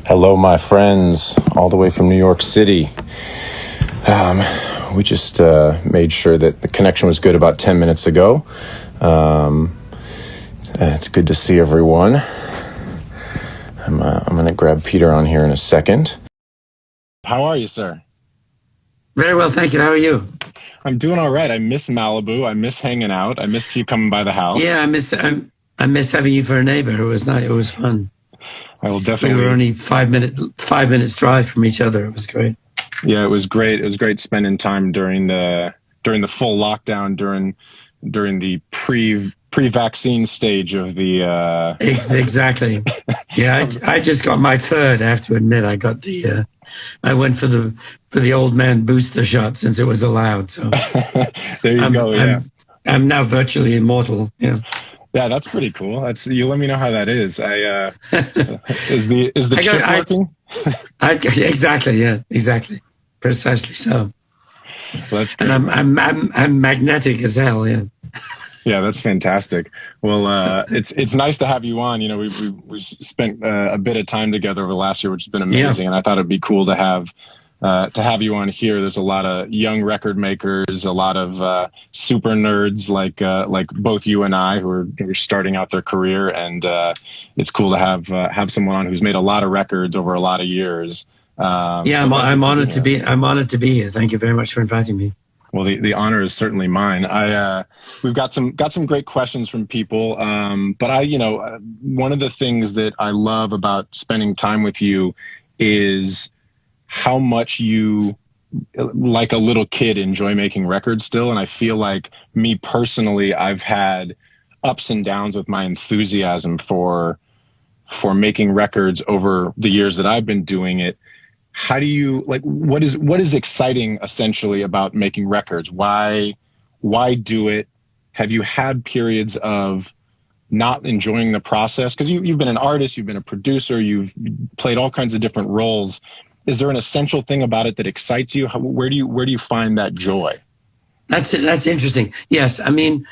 Hello, my friends, all the way from New York City. We just made sure that the connection was good about 10 minutes ago. It's good to see everyone. I'm going to grab Peter on here in a second. How are you, sir? Very well, thank you. How are you? I'm doing all right. I miss Malibu. I miss hanging out. I missed you coming by the house. Yeah, I miss having you for a neighbor. It was nice. It was fun. I will definitely. We were only 5 minutes drive from each other. It was great. Yeah, it was great. It was great spending time during the full lockdown, during the pre-vaccine stage of the. Exactly. Yeah, I just got my third. I have to admit, I got the. I went for the old man booster shot since it was allowed. So there you go. Yeah, I'm now virtually immortal. Yeah. Yeah, that's pretty cool. You let me know how that is. Is the chip working? Exactly. Yeah. Exactly. Precisely so. Well, that's great. And I'm magnetic as hell. Yeah. Yeah, that's fantastic. Well, it's nice to have you on. You know, we spent a bit of time together over the last year, which has been amazing, and I thought it'd be cool to have you on here. There's a lot of young record makers, a lot of super nerds like both you and I who are starting out their career, and it's cool to have someone on who's made a lot of records over a lot of years. I'm honored to be. I'm honored to be here. Thank you very much for inviting me. Well, the honor is certainly mine. We've got some great questions from people, but one of the things that I love about spending time with you is how much you, like a little kid, enjoy making records still. And I feel like me personally, I've had ups and downs with my enthusiasm for making records over the years that I've been doing it. How do you what is exciting essentially about making records? Why do it? Have you had periods of not enjoying the process? Because you've been an artist, you've been a producer, you've played all kinds of different roles. Is there an essential thing about it that excites you? Where do you find that joy? That's interesting. Yes, I mean,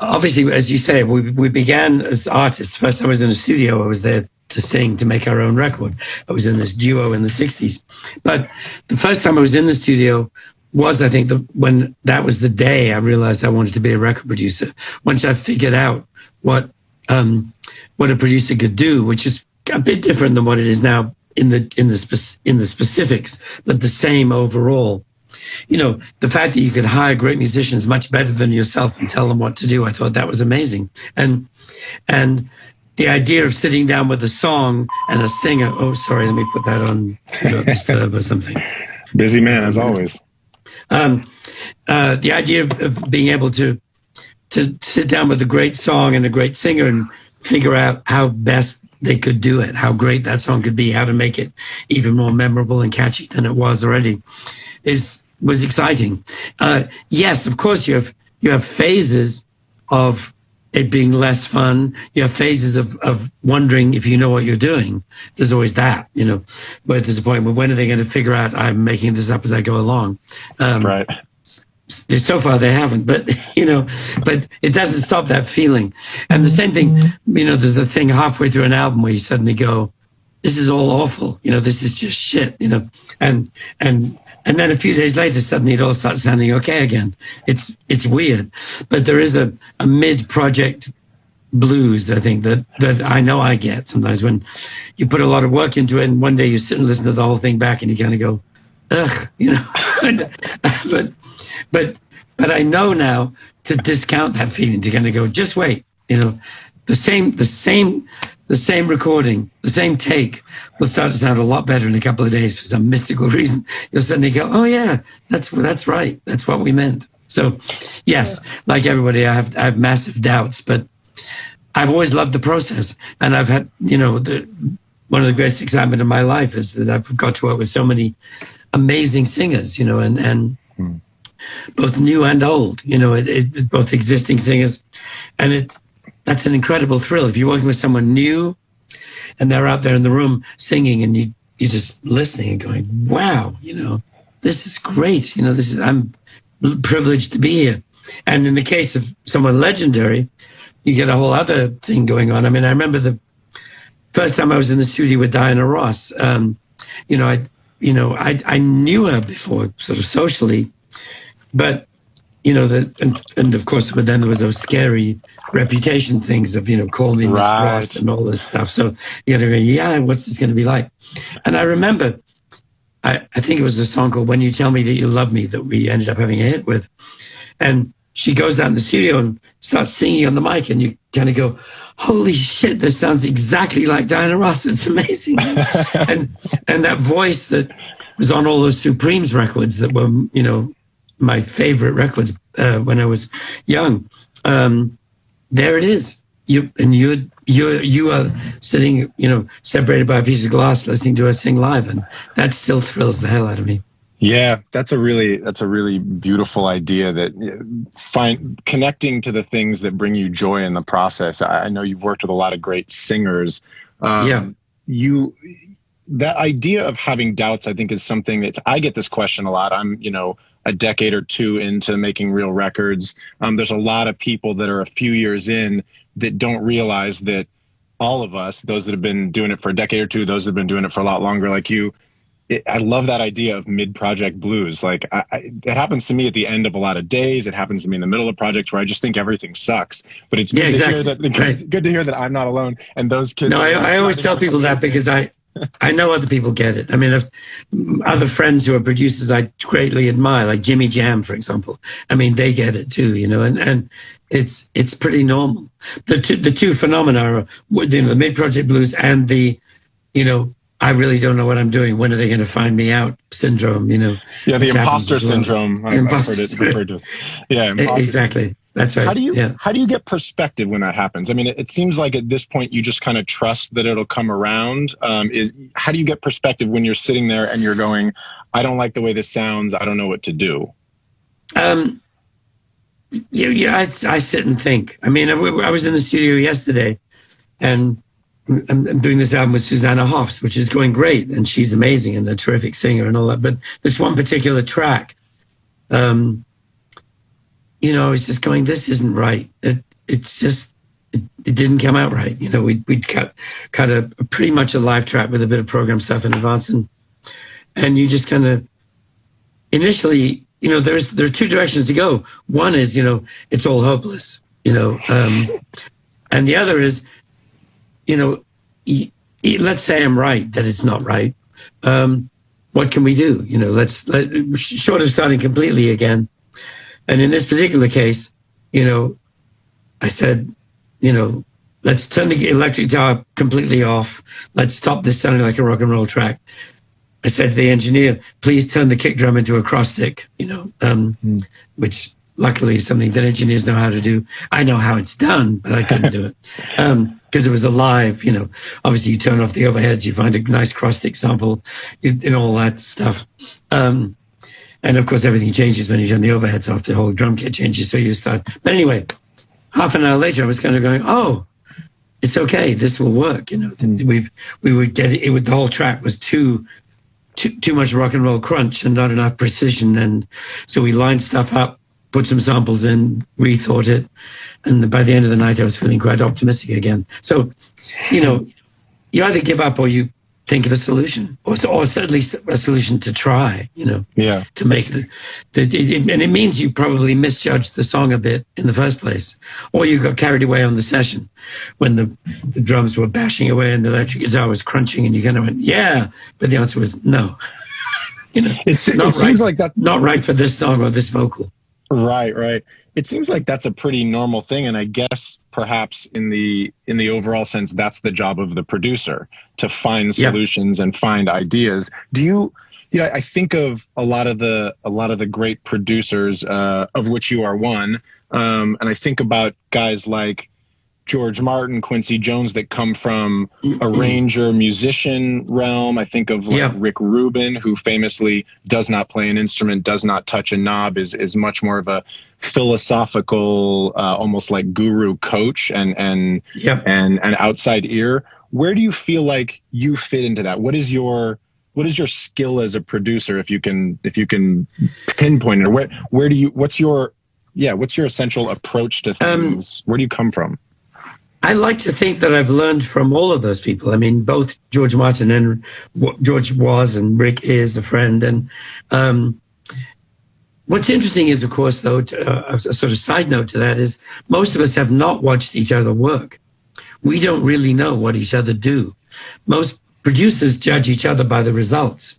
obviously, as you say, we began as artists. First time I was in a studio, I was there to sing, to make our own record. I was in this duo in the 60s. But the first time I was in the studio was, I think, when that was the day I realized I wanted to be a record producer. Once I figured out what a producer could do, which is a bit different than what it is now in the specifics, but the same overall. You know, the fact that you could hire great musicians much better than yourself and tell them what to do, I thought that was amazing. And the idea of sitting down with a song and a singer. Oh, sorry, let me put that on disturb or something. Busy man as always. The idea of being able to sit down with a great song and a great singer and figure out how best they could do it, how great that song could be, how to make it even more memorable and catchy than it was already, was exciting. Yes, of course, you have phases of it being less fun. You have phases of wondering if you know what you're doing. There's always that, where there's a point where when are they going to figure out I'm making this up as I go along? Right. So far they haven't, but but it doesn't stop that feeling. And the same thing, there's the thing halfway through an album where you suddenly go, this is all awful. This is just shit, and then a few days later, suddenly it all starts sounding okay again. It's weird, but there is a mid-project blues, I think, that I know I get sometimes when you put a lot of work into it, and one day you sit and listen to the whole thing back, and you kind of go, ugh, but I know now to discount that feeling, to kind of go, just wait, the same recording, the same take will start to sound a lot better in a couple of days for some mystical reason. You'll suddenly go, oh yeah, that's right. That's what we meant. So yes, like everybody, I have massive doubts, but I've always loved the process. And I've had, one of the greatest excitement of my life is that I've got to work with so many amazing singers, and both new and old, both existing singers. And that's an incredible thrill. If you're working with someone new and they're out there in the room singing and you're just listening and going, wow, this is great. I'm privileged to be here. And in the case of someone legendary, you get a whole other thing going on. I mean, I remember first time I was in the studio with Diana Ross, I knew her before, sort of socially, but and of course, but then there was those scary reputation things of call me Miss Ross and all this stuff. So go, yeah, what's this going to be like? And I remember, I think it was a song called "When You Tell Me That You Love Me" that we ended up having a hit with, and she goes out in the studio and starts singing on the mic, and you kind of go, holy shit, this sounds exactly like Diana Ross. It's amazing. and that voice that was on all those Supremes records that were, my favorite records when I was young. There it is. You are sitting, separated by a piece of glass, listening to her sing live, and that still thrills the hell out of me. Yeah, that's a really beautiful idea, that connecting to the things that bring you joy in the process. I know you've worked with a lot of great singers. That idea of having doubts, I think, is something that I get this question a lot. I'm, a decade or two into making real records. There's a lot of people that are a few years in that don't realize that all of us, those that have been doing it for a decade or two, those that have been doing it for a lot longer, like you, I love that idea of mid-project blues. Like it happens to me at the end of a lot of days. It happens to me in the middle of projects where I just think everything sucks. But it's good to hear that. Right. Good to hear that I'm not alone. And those kids. No, I always tell people that because I know other people get it. I mean, other friends who are producers I greatly admire, like Jimmy Jam, for example. I mean, they get it too, and it's pretty normal. The two phenomena are the mid-project blues and the, I really don't know what I'm doing. When are they going to find me out syndrome? Yeah, the imposter syndrome. I've heard it referred to. Yeah, exactly. That's right. How do you get perspective when that happens? I mean, it seems like at this point you just kind of trust that it'll come around. How do you get perspective when you're sitting there and you're going, I don't like the way this sounds. I don't know what to do. I sit and think. I mean, I was in the studio yesterday, and I'm doing this album with Susanna Hoffs, which is going great, and she's amazing and a terrific singer and all that. But this one particular track, I was just going, this isn't right. It didn't come out right. We'd cut a pretty much a live track with a bit of program stuff in advance, and you just kind of initially, there are two directions to go. One is, it's all hopeless, and the other is, let's say I'm right, that it's not right. What can we do? Short of starting completely again. And in this particular case, I said, let's turn the electric guitar completely off. Let's stop this sounding like a rock and roll track. I said to the engineer, please turn the kick drum into a cross stick, which luckily is something that engineers know how to do. I know how it's done, but I couldn't do it. Because it was a live, obviously you turn off the overheads, you find a nice cross stick sample, all that stuff. And of course, everything changes when you turn the overheads off, the whole drum kit changes, so you start. But anyway, half an hour later, I was kind of going, oh, it's okay, this will work. We would get it, the whole track was too much rock and roll crunch and not enough precision. And so we lined stuff up, put some samples in, rethought it. And by the end of the night, I was feeling quite optimistic again. So, you either give up or you think of a solution, or certainly a solution to try, to make and it means you probably misjudged the song a bit in the first place, or you got carried away on the session when the drums were bashing away and the electric guitar was crunching and you kind of went, yeah, but the answer was no. It seems like that not right for this song or this vocal. Right. It seems like that's a pretty normal thing, and I guess perhaps in the overall sense, that's the job of the producer, to find solutions and find ideas. Do you? I think of a lot of the great producers, of which you are one, and I think about guys like George Martin, Quincy Jones, that come from arranger, musician realm. I think of Rick Rubin, who famously does not play an instrument, does not touch a knob, is much more of a philosophical, almost like guru coach and an outside ear. Where do you feel like you fit into that? What is your skill as a producer, if you can pinpoint it? Or what's your essential approach to things? Where do you come from? I like to think that I've learned from all of those people. I mean, both George Martin and George was, and Rick is a friend. And what's interesting is, of course, though, a sort of side note to that is most of us have not watched each other work. We don't really know what each other do. Most producers judge each other by the results.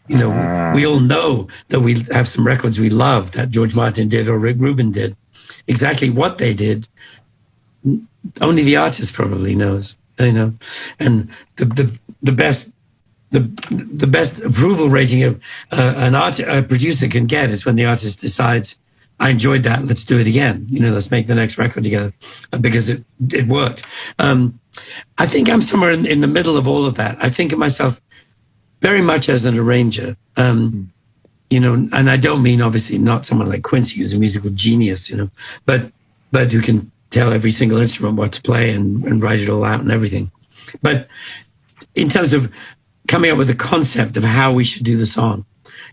You know, we all know that we have some records we love that George Martin did or Rick Rubin did. Exactly what they did, only the artist probably knows. You know, and the best approval rating of a producer can get is when the artist decides, I enjoyed that, let's do it again. You know, let's make the next record together because it worked. I think I'm somewhere in the middle of all of that. I think of myself very much as an arranger, you know, and I don't mean obviously not someone like Quincy who's a musical genius, you know, but who can tell every single instrument what to play and write it all out and everything. But in terms of coming up with a concept of how we should do the song,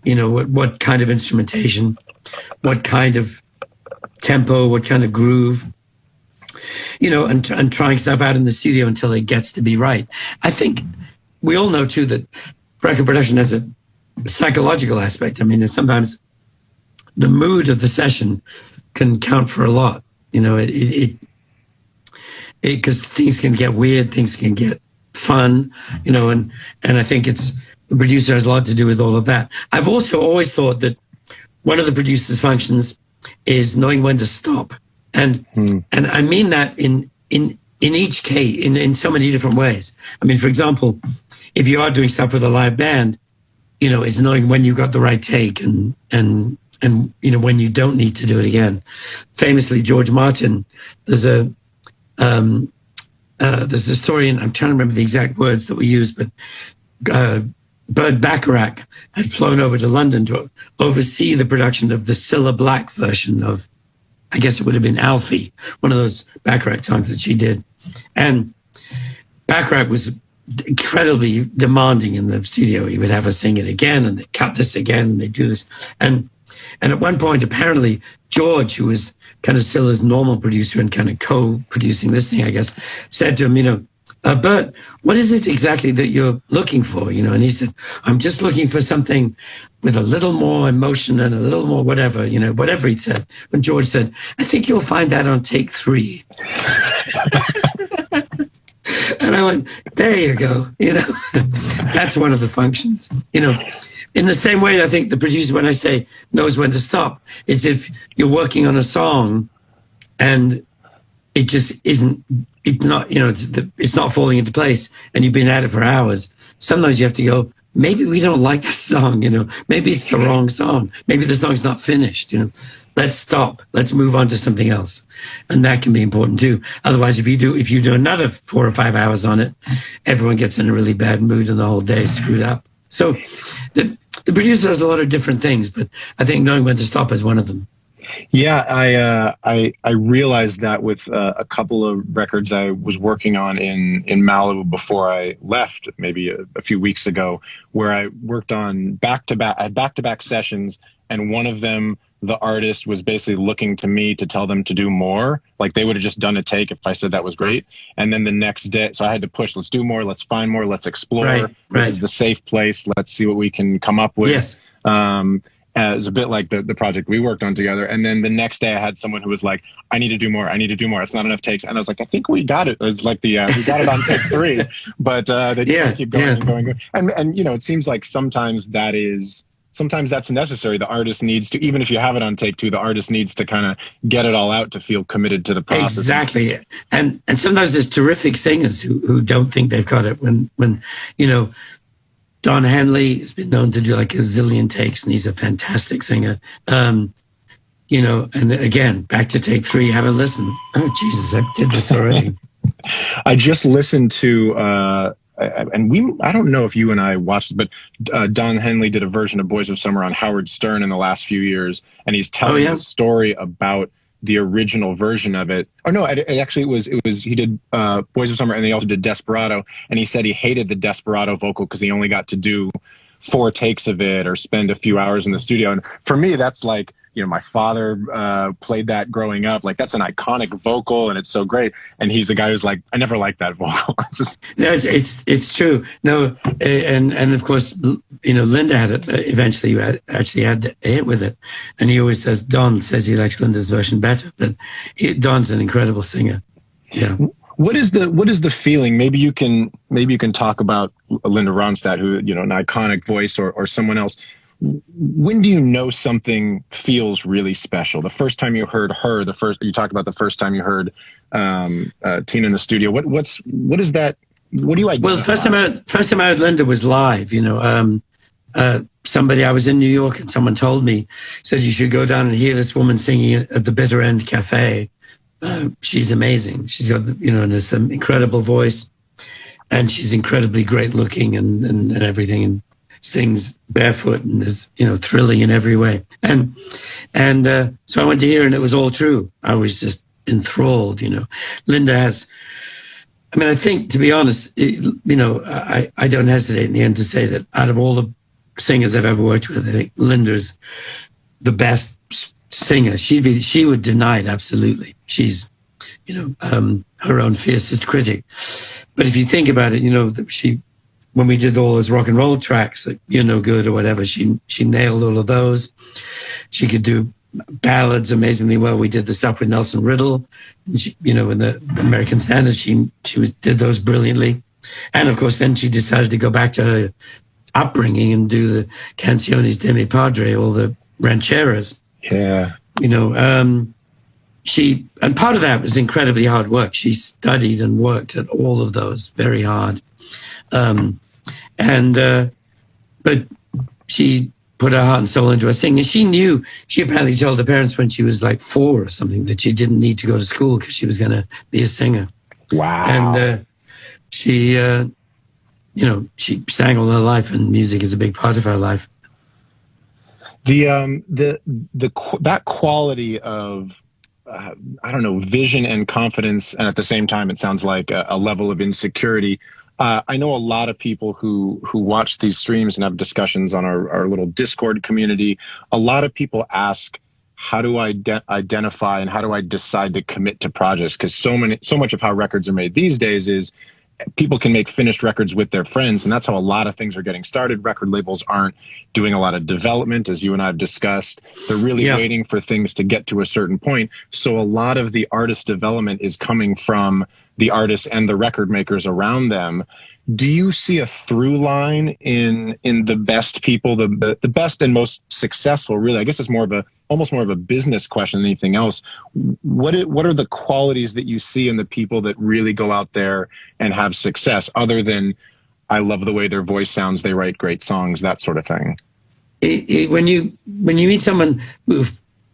you know, what kind of instrumentation, what kind of tempo, what kind of groove, you know, and trying stuff out in the studio until it gets to be right. I think we all know too that record production has a psychological aspect. I mean, sometimes the mood of the session can count for a lot. You know, because things can get weird, things can get fun, you know, and I think the producer has a lot to do with all of that. I've also always thought that one of the producer's functions is knowing when to stop. And I mean that in each case, in so many different ways. I mean, for example, if you are doing stuff with a live band, you know, it's knowing when you got the right take and you know, when you don't need to do it again. Famously, George Martin, there's a story, and I'm trying to remember the exact words that we used, but Burt Bacharach had flown over to London to oversee the production of the Cilla Black version of, I guess it would have been Alfie, one of those Bacharach songs that she did. And Bacharach was incredibly demanding in the studio. He would have us sing it again, and they cut this again, and they do this. And at one point, apparently, George, who was kind of Cilla's normal producer and kind of co-producing this thing, I guess, said to him, you know, Bert, what is it exactly that you're looking for? You know, and he said, I'm just looking for something with a little more emotion and a little more whatever, you know, whatever he said. And George said, I think you'll find that on take 3. And I went, there you go. You know, that's one of the functions, you know. In the same way, I think the producer, when I say knows when to stop, it's if you're working on a song and it just isn't, it's not, you know, it's not falling into place and you've been at it for hours. Sometimes you have to go, maybe we don't like this song, you know, maybe it's the wrong song. Maybe the song's not finished, you know. Let's stop. Let's move on to something else. And that can be important too. Otherwise, if you do another 4 or 5 hours on it, everyone gets in a really bad mood and the whole day is screwed up. So the producer does a lot of different things, but I think knowing when to stop is one of them. Yeah, I realized that with a couple of records I was working on in Malibu before I left, maybe a few weeks ago, where I worked on back-to-back sessions, and one of them, the artist was basically looking to me to tell them to do more. Like they would have just done a take if I said that was great. And then the next day, so I had to push, let's do more, let's find more, let's explore. Right. This is the safe place. Let's see what we can come up with. Yes. It's a bit like the project we worked on together. And then the next day I had someone who was like, I need to do more. I need to do more. It's not enough takes. And I was like, I think we got it. It was like we got it on take 3, but they just keep going and going. And, you know, it seems like sometimes that's necessary. The artist needs to, even if you have it on take 2, the artist needs to kind of get it all out to feel committed to the process. Exactly. And sometimes there's terrific singers who don't think they've got it when, you know, Don Henley has been known to do like a zillion takes, and he's a fantastic singer. You know, and again, back to take 3, have a listen. Oh, Jesus, I did this already. I just listened to, and I don't know if you and I watched it, but Don Henley did a version of Boys of Summer on Howard Stern in the last few years, and he's telling the story about the original version of it. Oh no, it was he did Boys of Summer, and he also did Desperado, and he said he hated the Desperado vocal because he only got to do 4 takes of it or spend a few hours in the studio. And for me, that's like, my father played that growing up. Like, that's an iconic vocal, and it's so great. And he's the guy who's like, I never liked that vocal. No, it's true. No, and of course, Linda had it eventually. Actually had the hit with it, and he always says, Don says he likes Linda's version better, but Don's an incredible singer. Yeah. What is the feeling? Maybe you can talk about Linda Ronstadt, who, an iconic voice, or someone else. When do you know something feels really special? The first time you heard her, you talked about the first time you heard Tina in the studio. What is that? What do you identify? Well, first time I heard Linda was live. Somebody, I was in New York, and someone told me, said you should go down and hear this woman singing at the Bitter End Cafe. She's amazing. She's got this incredible voice, and she's incredibly great looking and everything, and sings barefoot and is thrilling in every way. And so I went to hear, and it was all true. I was just enthralled. Linda has. I mean, I think, to be honest, I don't hesitate in the end to say that out of all the singers I've ever worked with, I think Linda's the best singer. She would deny it absolutely. She's her own fiercest critic. But if you think about it, when we did all those rock and roll tracks, like You're No Good or whatever, she nailed all of those. She could do ballads amazingly well. We did the stuff with Nelson Riddle, and in the American Standard, she did those brilliantly. And of course, then she decided to go back to her upbringing and do the Canciones de mi Padre, all the rancheras. Yeah. And part of that was incredibly hard work. She studied and worked at all of those very hard. But she put her heart and soul into her singing. And she apparently told her parents when she was like 4 or something that she didn't need to go to school because she was going to be a singer. Wow. And she sang all her life, and music is a big part of her life. That quality of vision and confidence, and at the same time, it sounds like a level of insecurity. I know a lot of people who watch these streams and have discussions on our little Discord community. A lot of people ask, how do I identify and how do I decide to commit to projects? Because so much of how records are made these days is people can make finished records with their friends, and that's how a lot of things are getting started. Record labels aren't doing a lot of development, as you and I have discussed. They're really waiting for things to get to a certain point. So a lot of the artist development is coming from the artists and the record makers around them. Do you see a through line in the best people, the best and most successful? Really, I guess it's almost more of a business question than anything else. What are the qualities that you see in the people that really go out there and have success, other than I love the way their voice sounds, they write great songs, that sort of thing? When you meet someone who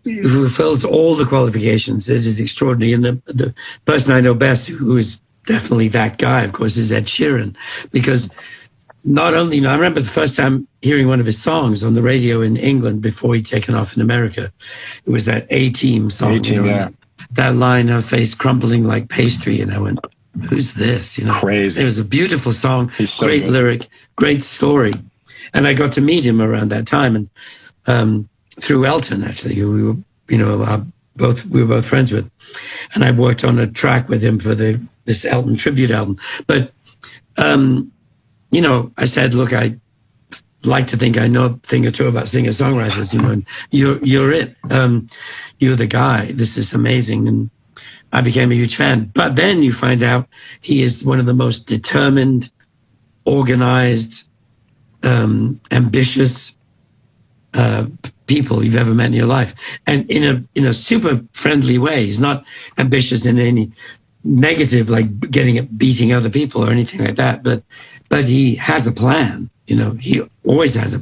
fulfills all the qualifications, it is extraordinary. And the person I know best who is definitely that guy, of course, is Ed Sheeran, because not only, I remember the first time hearing one of his songs on the radio in England before he'd taken off in America. It was that A-Team song, yeah. That line, her face crumpling like pastry, and I went, who's this? Crazy. It was a beautiful song, so great good. Lyric, great story. And I got to meet him around that time, and through Elton, actually, who we were both friends with. And I worked on a track with him for this Elton tribute album. But, I said, look, I like to think I know a thing or two about singer-songwriters, and you're it. You're the guy. This is amazing. And I became a huge fan. But then you find out he is one of the most determined, organized, ambitious people you've ever met in your life, and in a super friendly way. He's not ambitious in any negative, like beating other people or anything like that. But he has a plan. He always had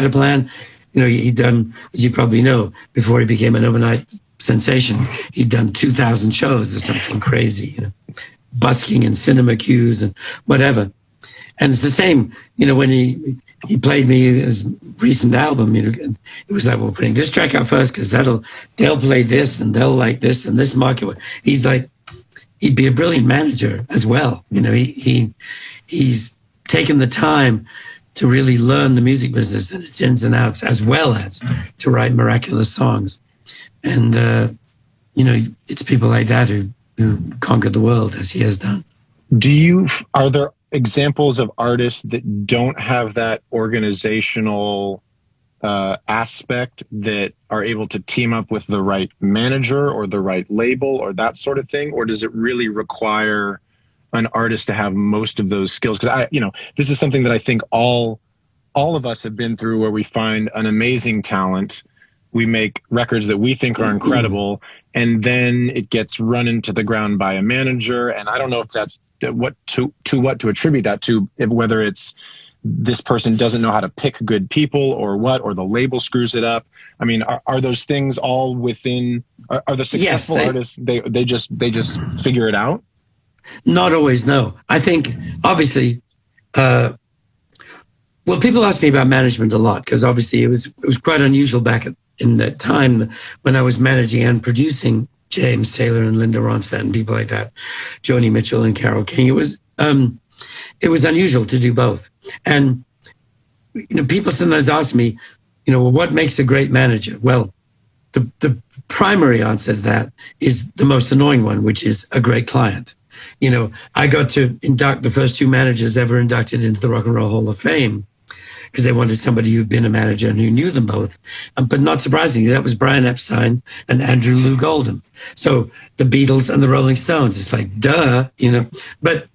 a plan. He'd done, as you probably know, before he became an overnight sensation, he'd done 2,000 shows or something crazy. Busking in cinema queues and whatever. And it's the same, when he played me his recent album, it was like, we're putting this track out first because they'll play this and they'll like this and this market. He's like, he'd be a brilliant manager as well. He's taken the time to really learn the music business and its ins and outs, as well as to write miraculous songs. And, it's people like that who conquered the world, as he has done. Are there examples of artists that don't have that organizational aspect, that are able to team up with the right manager or the right label or that sort of thing? Or does it really require an artist to have most of those skills? Because this is something that I think all of us have been through, where we find an amazing talent, we make records that we think are incredible, and then it gets run into the ground by a manager. And I don't know if that's what to attribute that to, whether it's this person doesn't know how to pick good people, or the label screws it up. I mean, are those things all within? Are the successful artists they just figure it out? Not always, no. I think obviously, people ask me about management a lot, because obviously it was quite unusual back in that time when I was managing and producing James Taylor and Linda Ronstadt and people like that, Joni Mitchell and Carole King. It was unusual to do both. And, people sometimes ask me, what makes a great manager? Well, the primary answer to that is the most annoying one, which is a great client. I got to induct the first 2 managers ever inducted into the Rock and Roll Hall of Fame, because they wanted somebody who'd been a manager and who knew them both. But not surprisingly, that was Brian Epstein and Andrew Loog Oldham. So the Beatles and the Rolling Stones, it's like, duh, But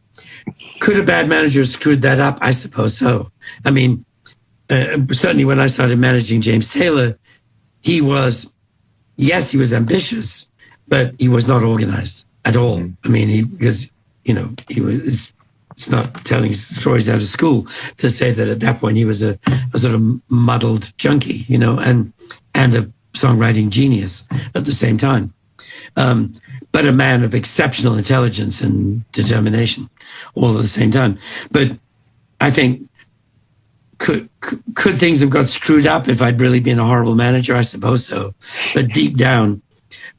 could a bad manager have screwed that up? I suppose so. I mean, certainly when I started managing James Taylor, he was ambitious, but he was not organized at all. I mean, it's not telling stories out of school to say that at that point he was a sort of muddled junkie, and a songwriting genius at the same time. But a man of exceptional intelligence and determination all at the same time. But I think, could things have got screwed up if I'd really been a horrible manager? I suppose so. But deep down,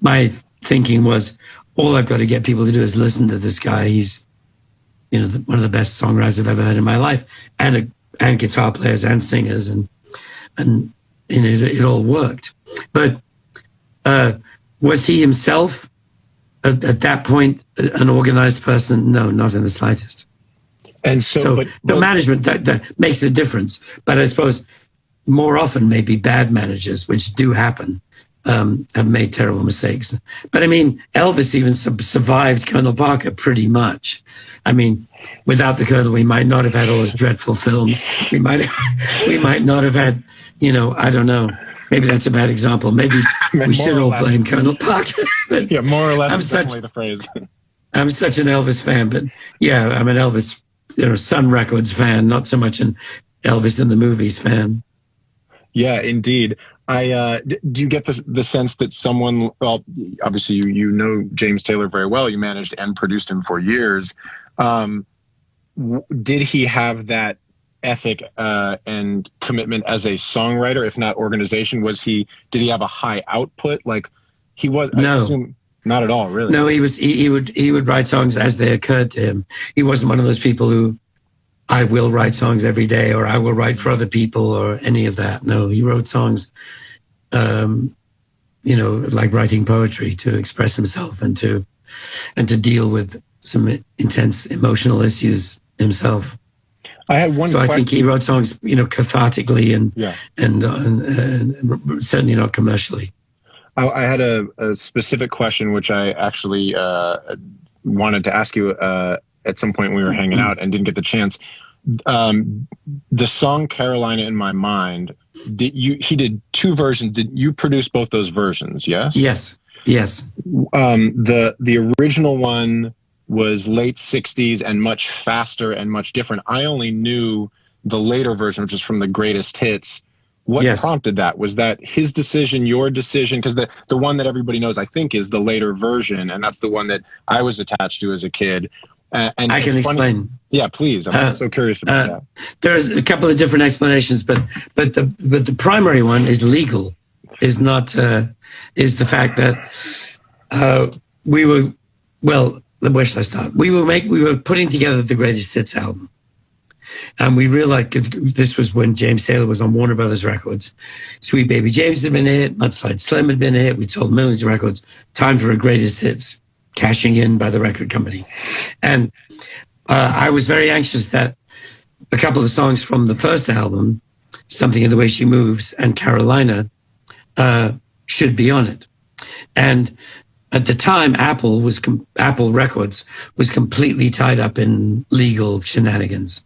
my thinking was, all I've got to get people to do is listen to this guy. He's, one of the best songwriters I've ever heard in my life, and guitar players and singers, and it all worked. But was he himself at that point an organized person? No, not in the slightest. And so the management that makes a difference. But I suppose more often maybe bad managers, which do happen, have made terrible mistakes. But I mean, Elvis even survived Colonel Parker pretty much. I mean, without the Colonel, we might not have had all those dreadful films. We might not have had, I don't know. Maybe that's a bad example. Maybe we should all blame Colonel Parker. But yeah, more or less is definitely the phrase. I'm such an Elvis fan, but yeah, I'm an Elvis, Sun Records fan, not so much an Elvis in the Movies fan. Yeah, indeed. Do you get the sense that someone, well, obviously you know James Taylor very well, you managed and produced him for years. Did he have that ethic and commitment as a songwriter, if not organization? Did he have a high output? Like he was? No. I assume not at all, really. No, he would write songs as they occurred to him. He wasn't one of those people who, I will write songs every day, or I will write for other people, or any of that. No, he wrote songs, like writing poetry to express himself and to deal with some intense emotional issues himself. I had one. So I think he wrote songs, cathartically and certainly not commercially. I had a specific question, which I actually wanted to ask you at some point when we were hanging out and didn't get the chance. The song Carolina in My Mind, he did 2 versions. Did you produce both those versions? Yes? Yes. The original one was late 60s and much faster and much different. I only knew the later version, which is from the greatest hits. What prompted that? Was that his decision, your decision? Because the one that everybody knows, I think, is the later version, and that's the one that I was attached to as a kid. And I can explain. Yeah, please. I'm so curious about that. There's a couple of different explanations, but the primary one is legal. Is the fact that we were, well, where shall I start? We were putting together the greatest hits album, And we realized this was when James Taylor was on Warner Brothers Records. Sweet Baby James had been a hit. Mudslide Slim had been a hit. We'd sold millions of records. Time for a greatest hits, cashing in by the record company. And I was very anxious that a couple of songs from the first album, Something in the Way She Moves and Carolina, should be on it. And at the time, Apple Records was completely tied up in legal shenanigans.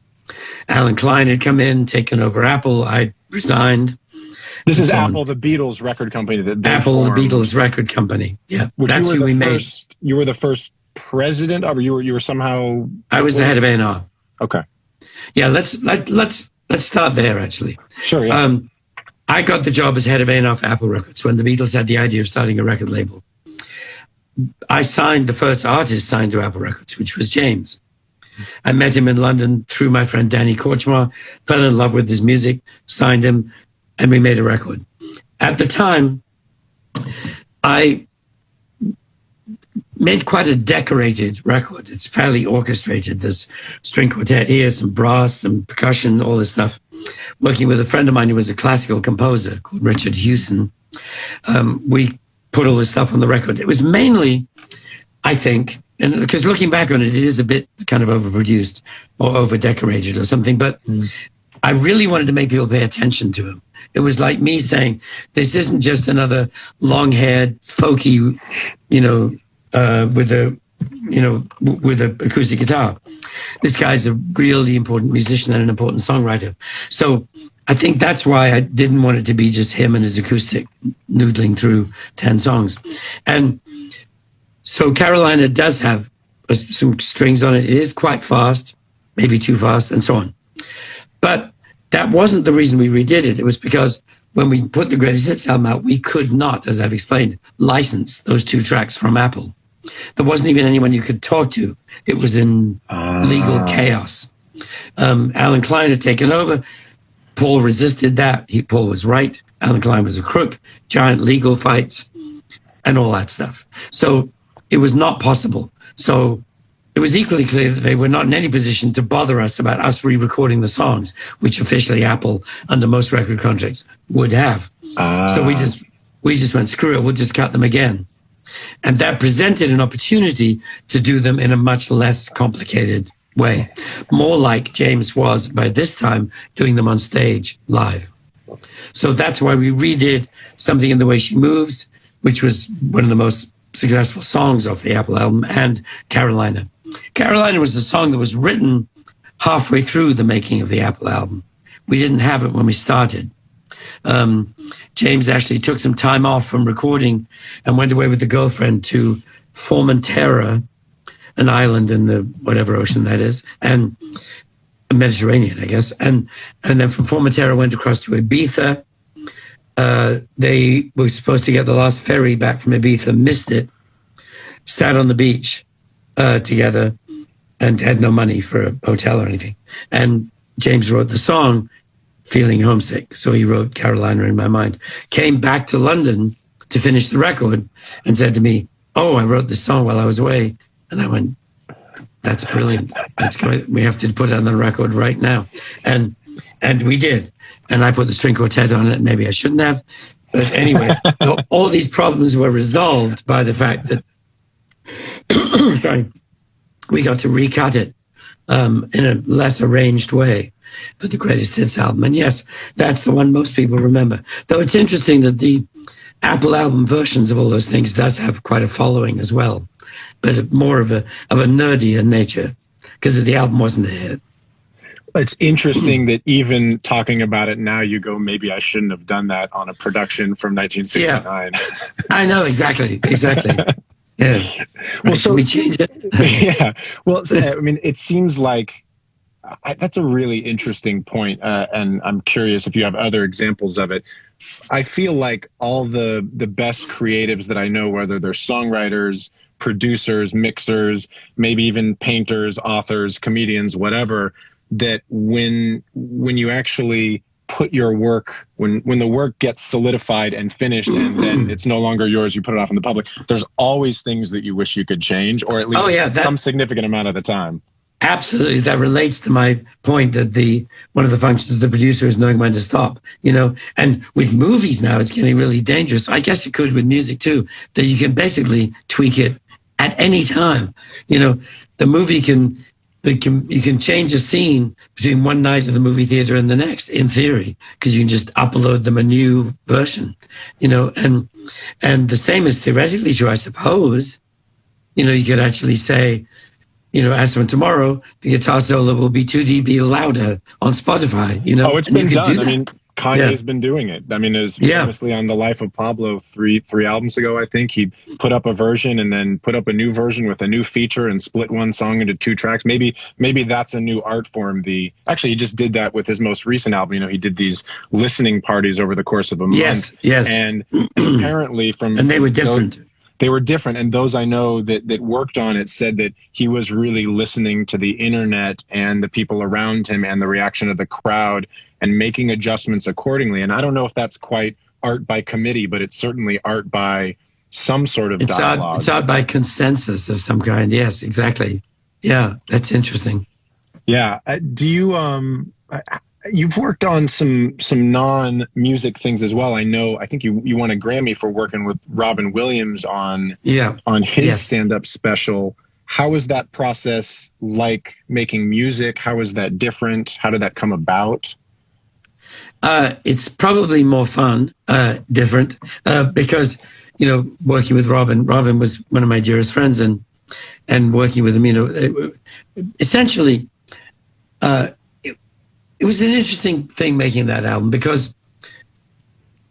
Alan Klein had come in, taken over Apple. I resigned. This is Apple, the Beatles record company that they Apple, formed. the Beatles record company. Yeah, Which that's who we made. You were the first president of, or you were somehow. I was the head of A&R. Okay. Yeah, let's start there. Actually, sure. Yeah. I got the job as head of A&R for Apple Records when the Beatles had the idea of starting a record label. I signed, the first artist signed to Apple Records, which was James. I met him in London through my friend Danny Korchmar, fell in love with his music, signed him, and we made a record. At the time, I made quite a decorated record. It's fairly orchestrated. There's string quartet here, some brass, some percussion, all this stuff. Working with a friend of mine who was a classical composer called Richard Hewson. We put all this stuff on the record. It was mainly, I think, and because looking back on it, it is a bit kind of overproduced or over-decorated or something, but I really wanted to make people pay attention to him. It was like me saying, this isn't just another long-haired, folky, with a acoustic guitar. This guy's a really important musician and an important songwriter. So I think that's why I didn't want it to be just him and his acoustic noodling through 10 songs. And so Carolina does have some strings on it. It is quite fast, maybe too fast, and so on. But that wasn't the reason we redid it. It was because when we put the Greatest Hits album out, we could not, as I've explained, license those 2 tracks from Apple. There wasn't even anyone you could talk to. It was in legal chaos. Alan Klein had taken over. Paul resisted that. Paul was right. Alan Klein was a crook. Giant legal fights and all that stuff. So it was not possible. So it was equally clear that they were not in any position to bother us about us re-recording the songs, which officially Apple, under most record contracts, would have. So we just went, screw it, we'll just cut them again. And that presented an opportunity to do them in a much less complicated way. More like James was, by this time, doing them on stage live. So that's why we redid Something in the Way She Moves, which was one of the most successful songs off the Apple album, and Carolina. Carolina was a song that was written halfway through the making of the Apple album. We didn't have it when we started. James actually took some time off from recording and went away with a girlfriend to Formentera, an island in the whatever ocean that is, and Mediterranean, I guess. And then from Formentera went across to Ibiza. They were supposed to get the last ferry back from Ibiza, missed it, sat on the beach together and had no money for a hotel or anything. And James wrote the song feeling homesick. So he wrote Carolina in My Mind, came back to London to finish the record and said to me, oh, I wrote this song while I was away. And I went, that's brilliant. That's great. We have to put it on the record right now. And we did. And I put the string quartet on it. Maybe I shouldn't have. But anyway, all these problems were resolved by the fact that, sorry, we got to recut it in a less arranged way for the Greatest Hits album. And yes, that's the one most people remember. Though it's interesting that the Apple album versions of all those things does have quite a following as well, but more of a nerdier nature because the album wasn't a hit. It's interesting that even talking about it now, you go, maybe I shouldn't have done that on a production from 1969. Yeah, I know, exactly. Yeah. Well, so we change it. Yeah. Well, I mean, it seems like that's a really interesting point, and I'm curious if you have other examples of it. I feel like all the best creatives that I know, whether they're songwriters, producers, mixers, maybe even painters, authors, comedians, whatever, that when you actually put your work, when the work gets solidified and finished and then it's no longer yours, you put it off in the public, there's always things that you wish you could change, or at least some significant amount of the time. Absolutely, that relates to my point that one of the functions of the producer is knowing when to stop. And with movies now, it's getting really dangerous. I guess it could with music too, that you can basically tweak it at any time. The movie you can change a scene between one night at the movie theater and the next, in theory, because you can just upload them a new version. And the same is theoretically true, I suppose. You could actually say, as from tomorrow, the guitar solo will be 2 dB louder on Spotify. Oh, it's been done. I mean, Kanye's been doing it. I mean, it was famously on The Life of Pablo three albums ago, I think. He put up a version and then put up a new version with a new feature and split one song into 2 tracks. Maybe that's a new art form. Actually, he just did that with his most recent album. He did these listening parties over the course of a month. Yes. And apparently and they were different. They were different, and those I know that worked on it said that he was really listening to the internet and the people around him and the reaction of the crowd and making adjustments accordingly. And I don't know if that's quite art by committee, but it's certainly art by some sort of dialogue. It's art by consensus of some kind. Yes, exactly. Yeah, that's interesting. Yeah. Do you you've worked on some non-music things as well. I think you won a Grammy for working with Robin Williams on his stand-up special. How is that process like making music? How is that different? How did that come about? It's probably more fun, different, because, working with Robin was one of my dearest friends, and working with him, essentially, it was an interesting thing making that album, because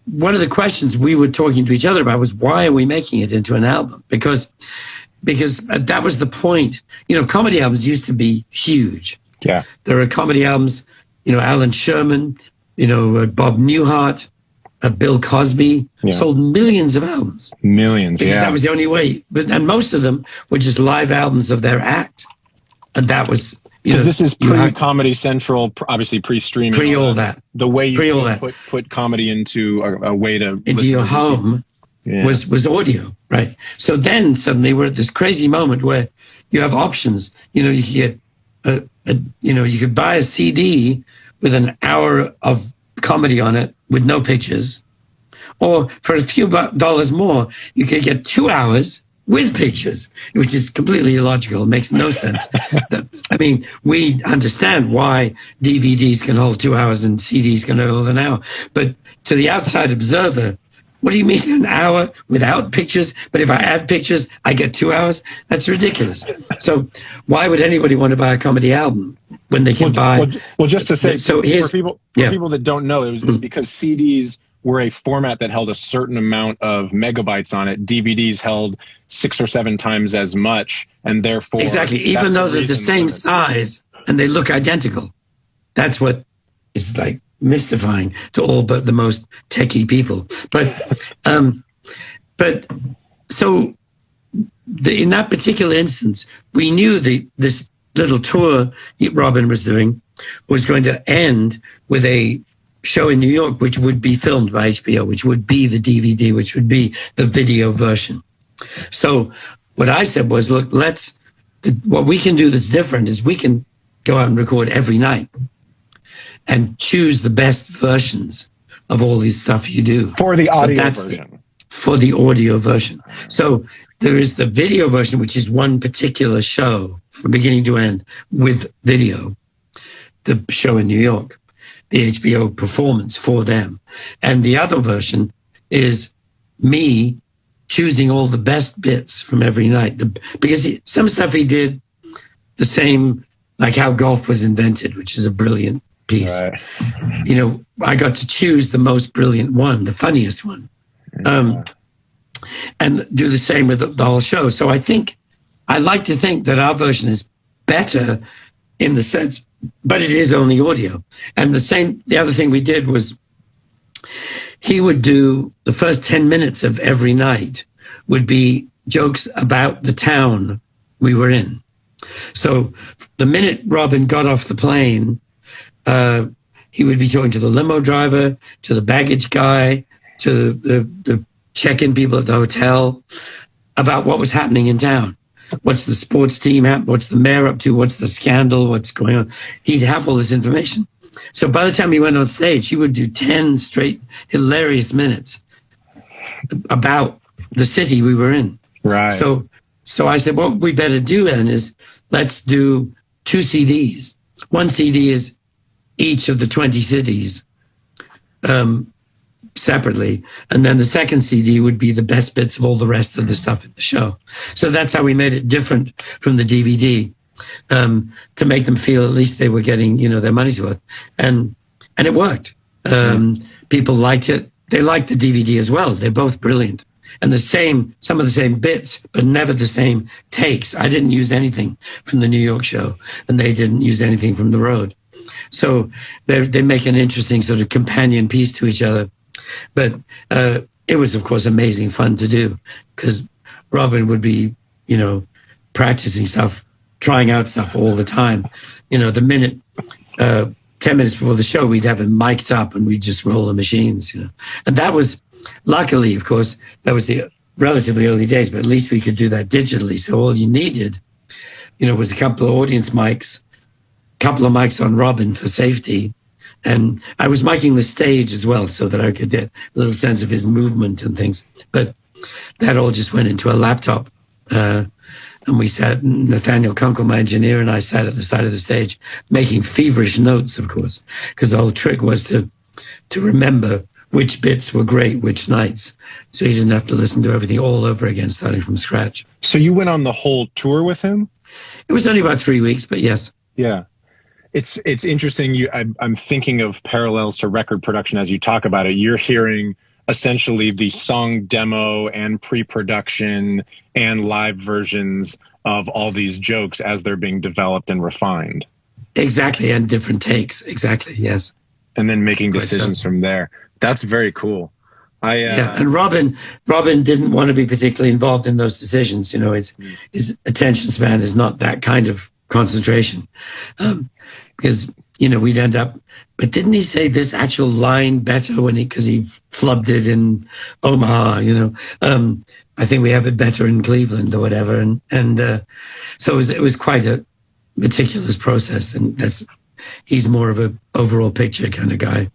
one of the questions we were talking to each other about was, why are we making it into an album? Because that was the point. Comedy albums used to be huge. Yeah. There are comedy albums, Alan Sherman, Bob Newhart, Bill Cosby, sold millions of albums. Millions, because that was the only way. And most of them were just live albums of their act. And that was... Because this is pre-Comedy Central, obviously pre-streaming. Pre-all that. The way you put comedy into a way to... Into your home was audio, right? So then suddenly we're at this crazy moment where you have options. You could get, you could buy a CD with an hour of comedy on it with no pictures. Or for a few dollars more, you could get 2 hours with pictures, which is completely illogical. It makes no sense. I mean, we understand why DVDs can hold 2 hours and CDs can hold an hour. But to the outside observer, what do you mean an hour without pictures? But if I add pictures, I get 2 hours? That's ridiculous. So why would anybody want to buy a comedy album when they can buy... Well, just to say, so for people that don't know, it was because CDs were a format that held a certain amount of megabytes on it. DVDs held 6 or 7 times as much, and therefore... Exactly, even though they're the same size and they look identical. That's what is like mystifying to all but the most techie people. But so in that particular instance, we knew this little tour Robin was doing was going to end with a show in New York, which would be filmed by HBO, which would be the DVD, which would be the video version. So what I said was, look, what we can do that's different is we can go out and record every night and choose the best versions of all these stuff you do. For the audio version. For the audio version. So there is the video version, which is one particular show from beginning to end with video, the show in New York, the HBO performance for them. And the other version is me choosing all the best bits from every night. Because some stuff he did the same, like How Golf Was Invented, which is a brilliant piece. Right. I got to choose the most brilliant one, the funniest one, and do the same with the whole show. So I like to think that our version is better in the sense, but it is only audio. And the other thing we did was he would do the first 10 minutes of every night would be jokes about the town we were in. So the minute Robin got off the plane, he would be talking to the limo driver, to the baggage guy, to the check-in people at the hotel about what was happening in town. what's the sports team, what's the mayor up to, what's the scandal, what's going on. He'd have all this information. So by the time he went on stage, he would do 10 straight hilarious minutes about the city we were in. Right. So I said, what we better do then is let's do 2 CDs. One CD is each of the 20 cities separately. And then the second CD would be the best bits of all the rest of the stuff in the show. So that's how we made it different from the DVD, to make them feel at least they were getting, their money's worth. And it worked. People liked it. They liked the DVD as well. They're both brilliant. And some of the same bits, but never the same takes. I didn't use anything from the New York show, and they didn't use anything from the road. So they make an interesting sort of companion piece to each other. But it was, of course, amazing fun to do, because Robin would be, practicing stuff, trying out stuff all the time. The minute, 10 minutes before the show, we'd have him mic'd up and we'd just roll the machines, And that was, luckily, of course, that was the relatively early days, but at least we could do that digitally. So all you needed, was a couple of audience mics, a couple of mics on Robin for safety. And I was miking the stage as well, so that I could get a little sense of his movement and things. But that all just went into a laptop. And we sat, Nathaniel Kunkel, my engineer, and I sat at the side of the stage making feverish notes, of course, because the whole trick was to remember which bits were great, which nights. So you didn't have to listen to everything all over again, starting from scratch. So you went on the whole tour with him? It was only about 3 weeks, but yes. Yeah. It's interesting. I'm thinking of parallels to record production as you talk about it. You're hearing essentially the song demo and pre-production and live versions of all these jokes as they're being developed and refined. Exactly, and different takes. Exactly, yes. And then making decisions from there. That's very cool. Yeah, and Robin didn't want to be particularly involved in those decisions. His attention span is not that kind of concentration, because we'd end up. But didn't he say this actual line better because he flubbed it in Omaha? I think we have it better in Cleveland or whatever, and so it was quite a meticulous process, and he's more of a overall picture kind of guy.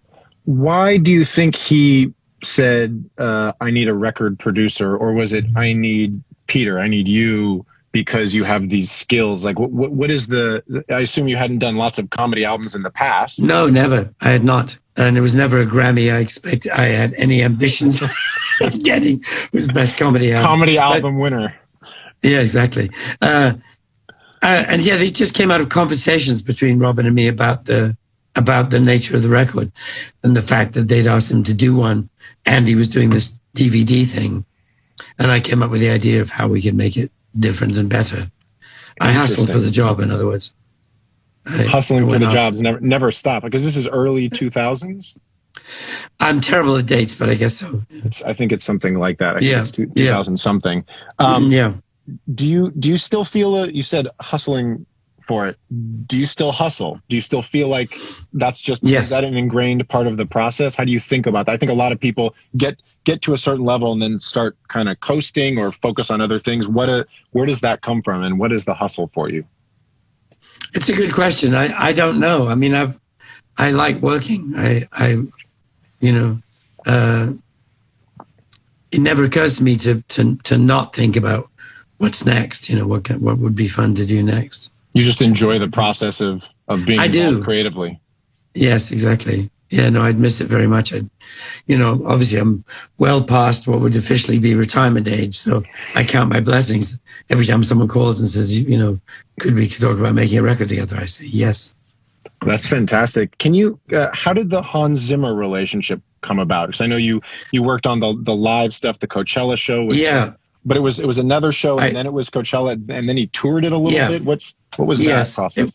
Why do you think he said, I need a record producer, or was it, I need Peter, I need you, because you have these skills? Like, what is I assume you hadn't done lots of comedy albums in the past. No, never. I had not. And it was never a Grammy I had any ambitions of getting. It was best comedy album. Comedy album winner. Yeah, exactly. And yeah, they just came out of conversations between Robin and me about the nature of the record and the fact that they'd asked him to do one, and he was doing this DVD thing. And I came up with the idea of how we could make it different and better. I hustled for the job, in other words. Hustling for the jobs never stop, because this is early 2000s. I'm terrible at dates, but I guess so. I think it's something like that. I think it's 2000 something. Yeah. Do you still feel you said hustling for it? Do you still hustle? Do you still feel like that's just, yes. Is that an ingrained part of the process? How do you think about that? I think a lot of people get to a certain level and then start kind of coasting or focus on other things. Where does that come from, and what is the hustle for you? It's a good question. I don't know. I mean, I like working. It never occurs to me to not think about what's next. What would be fun to do next. You just enjoy the process of being involved creatively. Yes, exactly. Yeah, no, I'd miss it very much. Obviously I'm well past what would officially be retirement age, so I count my blessings every time someone calls and says, could we talk about making a record together? I say yes. That's fantastic. Can you? How did the Hans Zimmer relationship come about? Because I know you worked on the live stuff, the Coachella show. But it was another show, and then it was Coachella, and then he toured it a little bit. What was that process?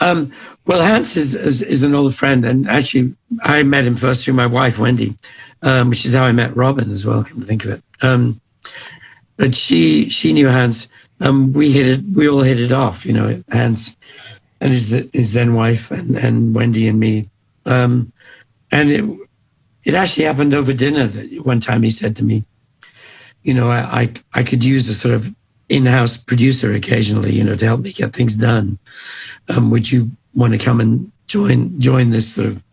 Well, Hans is an old friend, and actually I met him first through my wife, Wendy, which is how I met Robin as well, come to think of it. But she knew Hans. We all hit it off, Hans and his then wife and Wendy and me. And it actually happened over dinner that one time he said to me, I could use a sort of in-house producer occasionally, to help me get things done. Would you want to come and join this sort of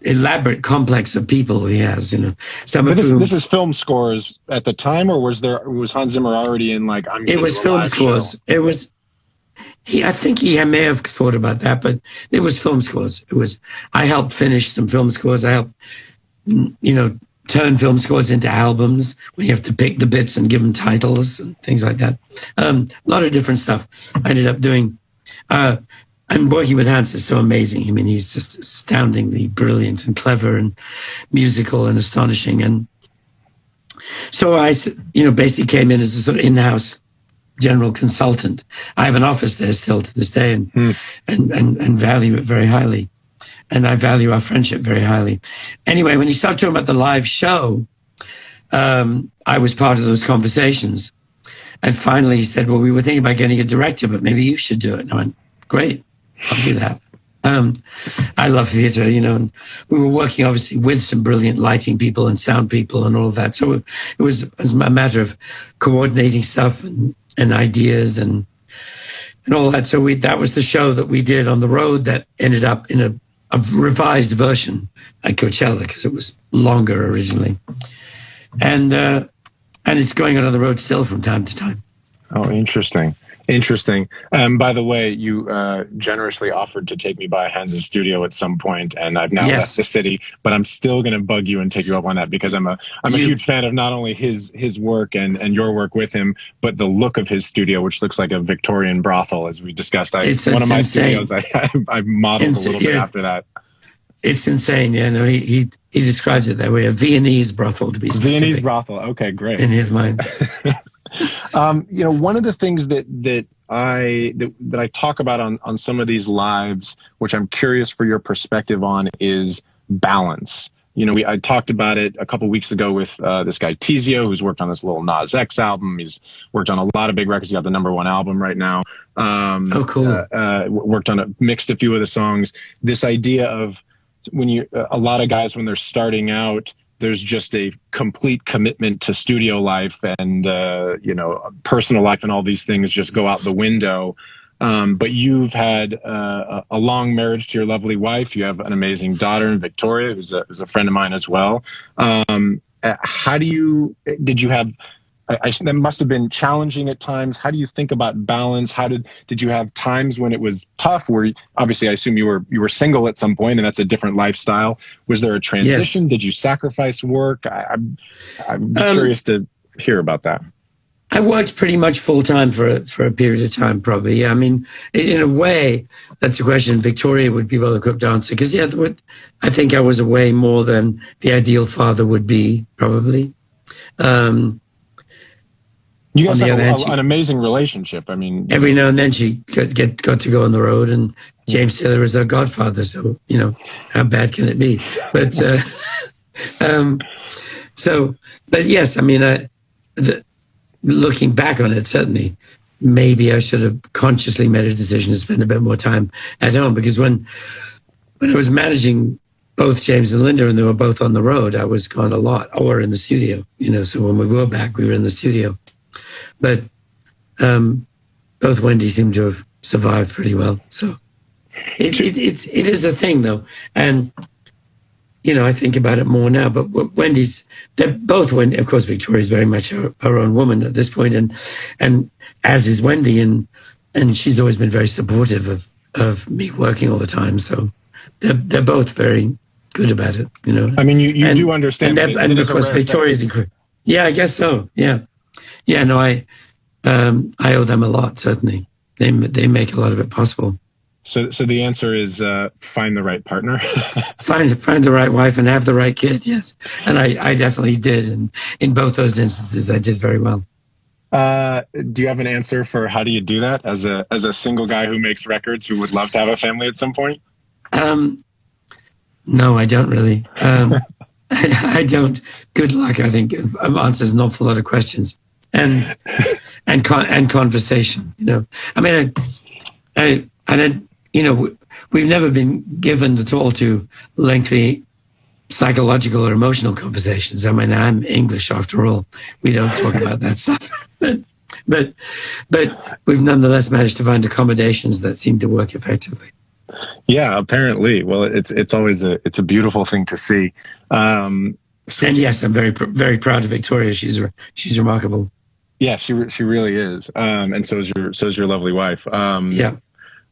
elaborate complex of people he has, some but of whom, this is film scores at the time, or was Hans Zimmer already in like, it was film scores show? It was I think he may have thought about that, but it was film scores. I helped finish some film scores. I helped turn film scores into albums when you have to pick the bits and give them titles and things like that. A lot of different stuff I ended up doing. And working with Hans is so amazing. I mean, he's just astoundingly brilliant and clever and musical and astonishing. And so I, basically came in as a sort of in-house general consultant. I have an office there still to this day and value it very highly. And I value our friendship very highly. Anyway, when he started talking about the live show, I was part of those conversations. And finally he said, well, we were thinking about getting a director, but maybe you should do it. And I went, great. I'll do that. I love theater, and we were working obviously with some brilliant lighting people and sound people and all of that. So it was a matter of coordinating stuff and ideas and all that. So that was the show that we did on the road that ended up in a revised version at Coachella because it was longer originally. And it's going on the road still from time to time. Oh, interesting. Interesting. By the way, you generously offered to take me by Hans's studio at some point, and I've now left the city. But I'm still going to bug you and take you up on that because I'm a huge fan of not only his work and your work with him, but the look of his studio, which looks like a Victorian brothel, as we discussed. One of my studios, I've modeled a little bit after that. It's insane. Yeah, no, he describes it that way, a Viennese brothel to be specific. Viennese brothel. Okay, great. In his mind. One of the things that I talk about on some of these lives, which I'm curious for your perspective on, is balance. I talked about it a couple weeks ago with this guy Tizio, who's worked on this little Nas X album. He's worked on a lot of big records. He's got the #1 album right now. Oh, cool. Worked on mixed a few of the songs. This idea of a lot of guys when they're starting out, there's just a complete commitment to studio life and, personal life and all these things just go out the window. But you've had a long marriage to your lovely wife. You have an amazing daughter in Victoria, who's a friend of mine as well. That must have been challenging at times. How do you think about balance? Did you have times when it was tough where obviously I assume you were single at some point and that's a different lifestyle. Was there a transition? Yes. Did you sacrifice work? I'm curious to hear about that. I worked pretty much full time for a period of time, probably. Yeah, I mean, in a way, that's a question. Victoria would be well-equipped to answer because, I think I was away more than the ideal father would be, probably. You guys have an amazing relationship. I mean, every now and then she got to go on the road, and James Taylor is our godfather. So how bad can it be? But but yes, I mean, looking back on it, certainly, maybe I should have consciously made a decision to spend a bit more time at home because when I was managing both James and Linda, and they were both on the road, I was gone a lot, or in the studio. So when we were back, we were in the studio. But both Wendy seem to have survived pretty well. So it is a thing, though. And, I think about it more now. But Wendy, of course, Victoria's very much her own woman at this point, and as is Wendy. And she's always been very supportive of me working all the time. So they're both very good about it, I mean, you do understand. And of course, Victoria's incredible. Yeah, I guess so. Yeah. Yeah, no, I owe them a lot, certainly. They make a lot of it possible. So the answer is find the right partner. find the right wife and have the right kid, yes. And I definitely did. And in both those instances, I did very well. Do you have an answer for how do you do that as a single guy who makes records who would love to have a family at some point? No, I don't really. I don't. Good luck, I think, answers an awful lot of questions. And conversation, I mean, we've never been given at all to lengthy psychological or emotional conversations. I mean, I'm English after all. We don't talk about that stuff. But but we've nonetheless managed to find accommodations that seem to work effectively. Yeah, apparently. Well, it's always a beautiful thing to see. And yes, I'm very proud of Victoria. She's remarkable. Yeah, she really is. And so is your lovely wife. Yeah.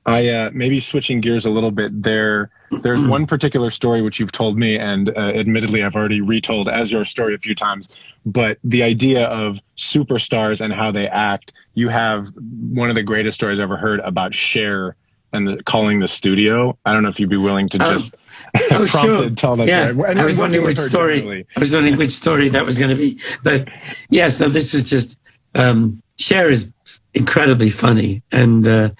I maybe switching gears a little bit there. There's one particular story which you've told me, and admittedly I've already retold as your story a few times, but the idea of superstars and how they act. You have one of the greatest stories I've ever heard about Cher and calling the studio. I don't know if you'd be willing to just sure. tell that story. I was wondering which story. Generally. I was wondering which story that was going to be. But yes, no, this was just Cher is incredibly funny and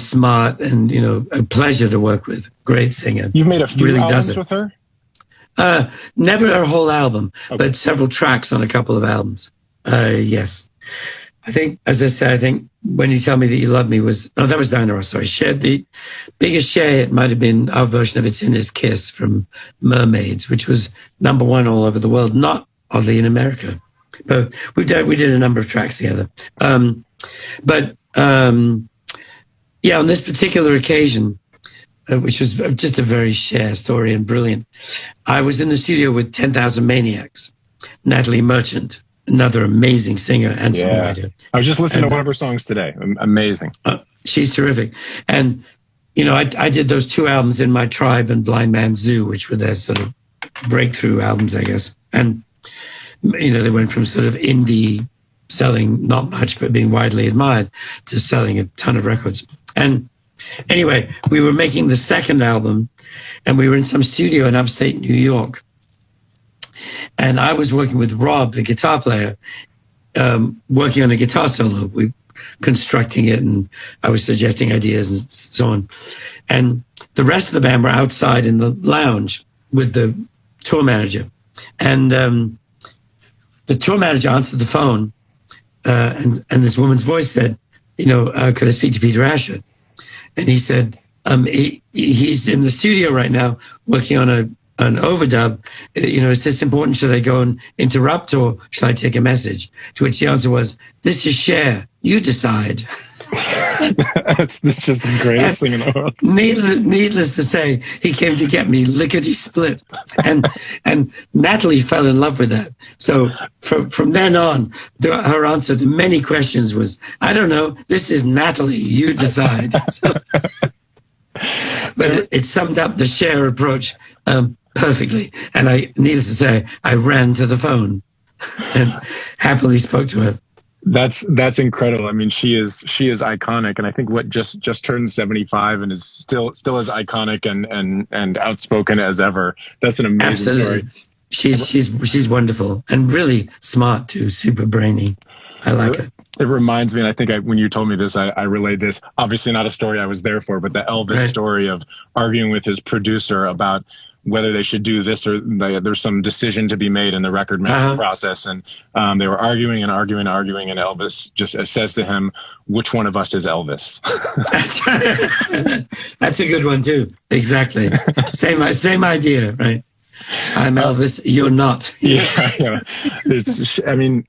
smart, and a pleasure to work with. Great singer. You've made a few albums with her? Never a whole album, okay. But several tracks on a couple of albums. Yes. I think, as I said, When You Tell Me That You Love Me that was Diana Ross, sorry. Cher, the biggest Cher hit might have been our version of It's in His Kiss from Mermaids, which was #1 all over the world, not oddly in America. But we did a number of tracks together. Yeah, on this particular occasion, which was just a very Cher story and brilliant, I was in the studio with 10,000 Maniacs, Natalie Merchant, another amazing singer and songwriter. I was just listening to one of her songs today. Amazing. She's terrific. And, I did those 2 albums in My Tribe and Blind Man's Zoo, which were their sort of breakthrough albums, I guess. And, they went from sort of indie, selling not much but being widely admired, to selling a ton of records. And anyway, we were making the second album, and we were in some studio in upstate New York. And I was working with Rob, the guitar player, working on a guitar solo. We constructing it, and I was suggesting ideas and so on. And the rest of the band were outside in the lounge with the tour manager. And the tour manager answered the phone, and this woman's voice said, could I speak to Peter Asher? And he said, he's in the studio right now working on an overdub. Is this important? Should I go and interrupt, or should I take a message? To which the answer was, this is Cher. You decide. That's just the greatest thing in the world. Needless to say, he came to get me lickety-split. And Natalie fell in love with that. So from then on, her answer to many questions was, I don't know, this is Natalie, you decide. But it summed up the Cher approach perfectly. And needless to say, I ran to the phone and happily spoke to her. That's incredible. I mean, she is iconic, and I think what just turned 75 and is still as iconic and outspoken as ever. That's an amazing Absolutely. Story. She's wonderful and really smart too, super brainy. I like her. It reminds me, and I think when you told me this, I relayed this. Obviously, not a story I was there for, but the Elvis story of arguing with his producer about whether they should do this or there's some decision to be made in the record making process. And they were arguing, and Elvis just says to him, which one of us is Elvis? That's a good one too. Exactly. Same idea, right? I'm Elvis, you're not. Yeah.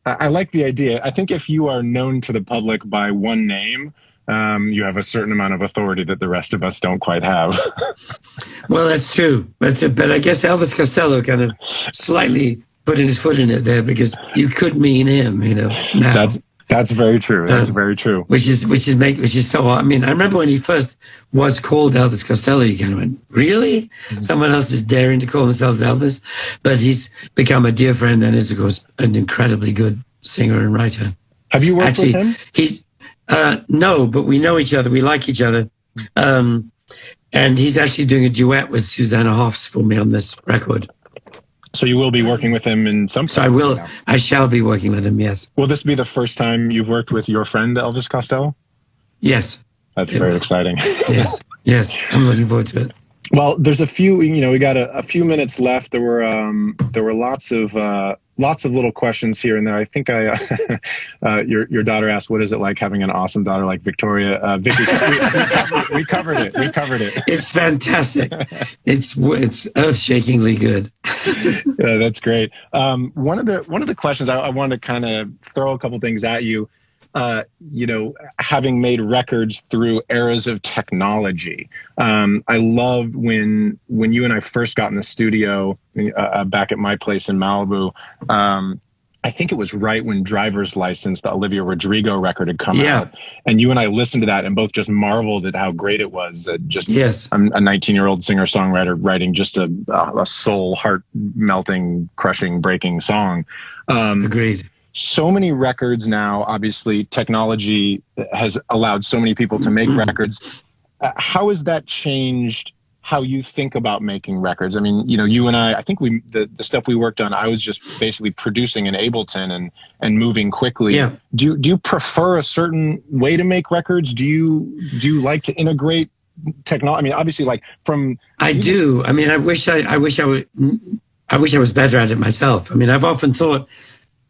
I like the idea. I think if you are known to the public by one name, you have a certain amount of authority that the rest of us don't quite have. Well, that's true. But I guess Elvis Costello kind of slightly put his foot in it there, because you could mean him, now. That's very true. That's very true. Which is so. I mean, I remember when he first was called Elvis Costello, you kind of went, "Really? Mm-hmm. Someone else is daring to call themselves Elvis?" But he's become a dear friend and is, of course, an incredibly good singer and writer. Have you worked with him? No, but we know each other. We like each other. And he's actually doing a duet with Susanna Hoffs for me on this record. So you will be working with him in some. So I will. Now. I shall be working with him. Yes. Will this be the first time you've worked with your friend Elvis Costello? Yes. That's very exciting. Yes. I'm looking forward to it. Well, there's a few. We got a few minutes left. There were lots of little questions here and there. I think your daughter asked, "What is it like having an awesome daughter like Victoria?" Vicky, we covered it. It's fantastic. It's earth-shakingly good. Yeah, that's great. One of the questions I wanted to kind of throw a couple things at you. you know, having made records through eras of technology. I loved when you and I first got in the studio back at my place in Malibu. I think it was right when Driver's License, the Olivia Rodrigo record, had come out. And you and I listened to that and both just marveled at how great it was. I'm a 19-year-old singer-songwriter writing just a soul, heart-melting, crushing, breaking song. Agreed. So many records now, obviously, technology has allowed so many people to make records. How has that changed how you think about making records? I mean, you know, you and I think the stuff we worked on, I was just basically producing in Ableton and moving quickly. Yeah. Do you prefer a certain way to make records? Do you like to integrate technology? I mean, obviously, like I do. I mean, I wish I was better at it myself. I mean, I've often thought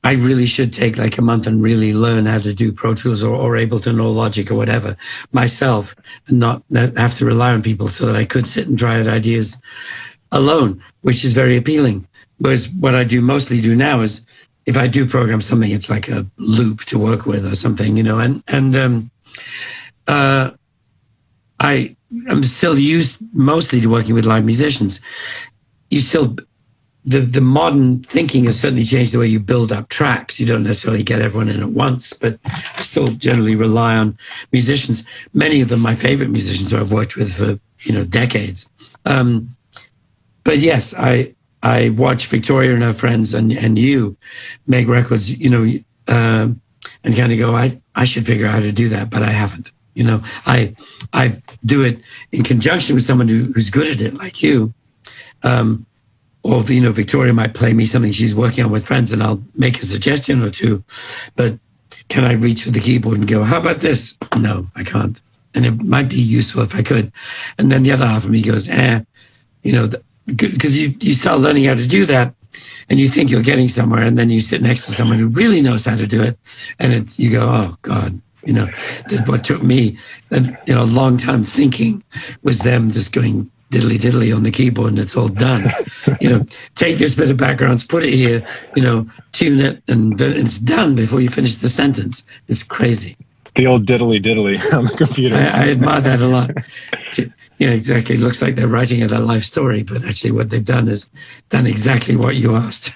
I really should take like a month and really learn how to do Pro Tools or Ableton or Logic or whatever myself, and not have to rely on people, so that I could sit and try out ideas alone, which is very appealing. Whereas what I mostly do now is, if I do program something, it's like a loop to work with or something, you know, and I'm still used mostly to working with live musicians. The modern thinking has certainly changed the way you build up tracks. You don't necessarily get everyone in at once, but I still generally rely on musicians. Many of them, my favorite musicians, who I've worked with for, you know, decades. But yes, I watch Victoria and her friends and you make records, you know, and kind of go, I should figure out how to do that, but I haven't. You know, I do it in conjunction with someone who's good at it, like you. Or, you know, Victoria might play me something she's working on with friends, and I'll make a suggestion or two. But can I reach for the keyboard and go, how about this? No, I can't. And it might be useful if I could. And then the other half of me goes, you know, because you start learning how to do that, and you think you're getting somewhere, and then you sit next to someone who really knows how to do it, and you go, oh, God. You know, what took me a long time thinking was them just going diddly diddly on the keyboard, and it's all done. You know, take this bit of backgrounds, put it here, you know, tune it, and it's done before you finish the sentence. It's crazy. The old diddly diddly on the computer. I admire that a lot. You know, exactly. It looks like they're writing a life story, but actually what they've done is done exactly what you asked.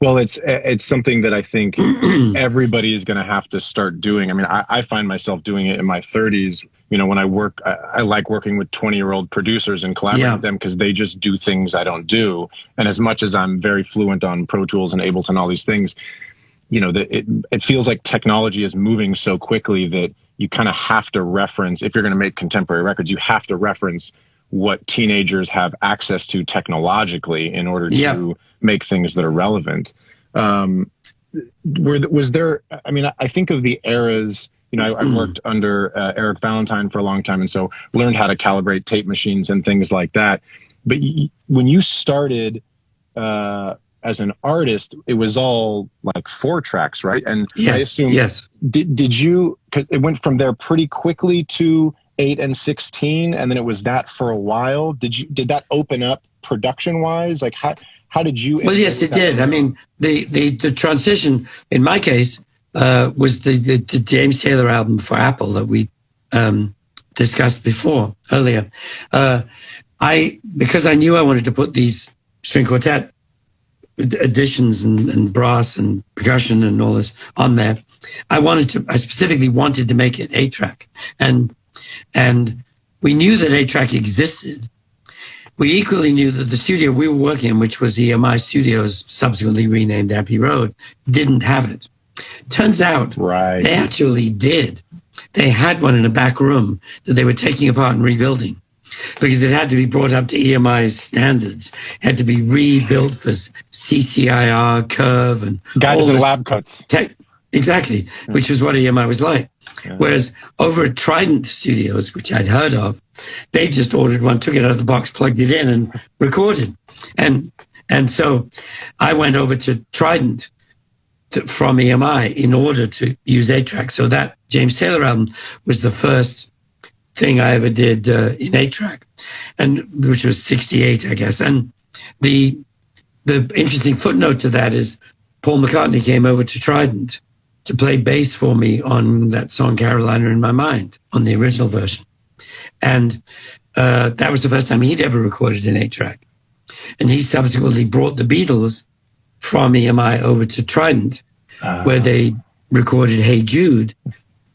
Well, it's something that I think everybody is going to have to start doing. I mean, I find myself doing it in my 30s. You know, when I work, I like working with 20-year-old producers and collaborating with them, because they just do things I don't do. And as much as I'm very fluent on Pro Tools and Ableton, all these things, you know, it feels like technology is moving so quickly that you kind of have to reference, if you're going to make contemporary records, you have to reference what teenagers have access to technologically in order to make things that are relevant. Was there, I mean, I think of the eras, you know, I worked under Eric Valentine for a long time, and so learned how to calibrate tape machines and things like that. But when you started as an artist, it was all like 4 tracks, right? And I assume, did you, 'cause it went from there pretty quickly to 8 and 16, and then it was that for a while. Did that open up production wise? Like how did you? Well, yes, it did. I mean, the transition in my case was the James Taylor album for Apple that we discussed earlier. Because I knew I wanted to put these string quartet additions and brass and percussion and all this on there, I specifically wanted to make it 8-track, and we knew that 8-track existed. We equally knew that the studio we were working in, which was EMI Studios, subsequently renamed Abbey Road, didn't have it. Turns out they actually did. They had one in a back room that they were taking apart and rebuilding, because it had to be brought up to EMI's standards, had to be rebuilt for CCIR, curve, and guys in lab coats. Exactly, which was what EMI was like. Yeah. Whereas over at Trident Studios, which I'd heard of, they just ordered one, took it out of the box, plugged it in, and recorded. And so I went over to Trident from EMI in order to use 8-track. So that James Taylor album was the first thing I ever did in 8-track, and which was 68, I guess. And the interesting footnote to that is Paul McCartney came over to Trident to play bass for me on that song Carolina in My Mind, on the original version. And that was the first time he'd ever recorded an 8-track. And he subsequently brought the Beatles from EMI over to Trident, where they recorded Hey Jude,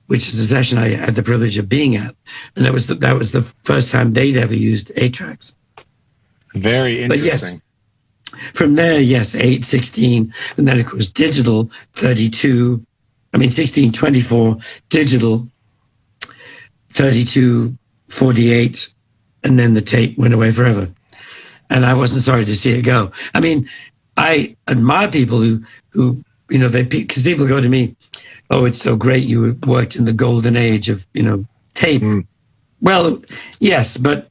which is a session I had the privilege of being at. And that was the first time they'd ever used 8-tracks. Very interesting. But yes, from there, yes, 8, 16, and then of course digital, 32, 16, 24, digital, 32, 48, and then the tape went away forever. And I wasn't sorry to see it go. I mean, I admire people who because people go to me, oh, it's so great you worked in the golden age of, tape. Mm. Well, yes, but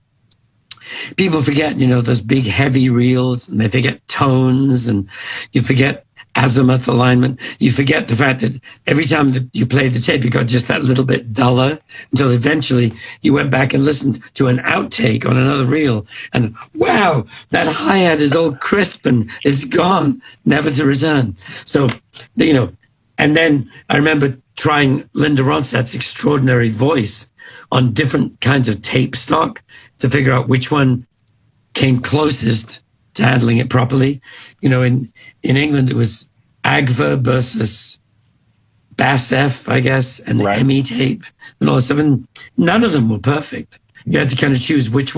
people forget, those big heavy reels, and they forget tones, and you forget azimuth alignment. You forget the fact that every time that you played the tape, you got just that little bit duller until eventually you went back and listened to an outtake on another reel. And wow, that hi-hat is all crisp and it's gone, never to return. So, and then I remember trying Linda Ronstadt's extraordinary voice on different kinds of tape stock to figure out which one came closest to handling it properly. In England, it was Agva versus Bass F, I guess, and right. ME tape and all this stuff. And none of them were perfect. You had to kind of choose which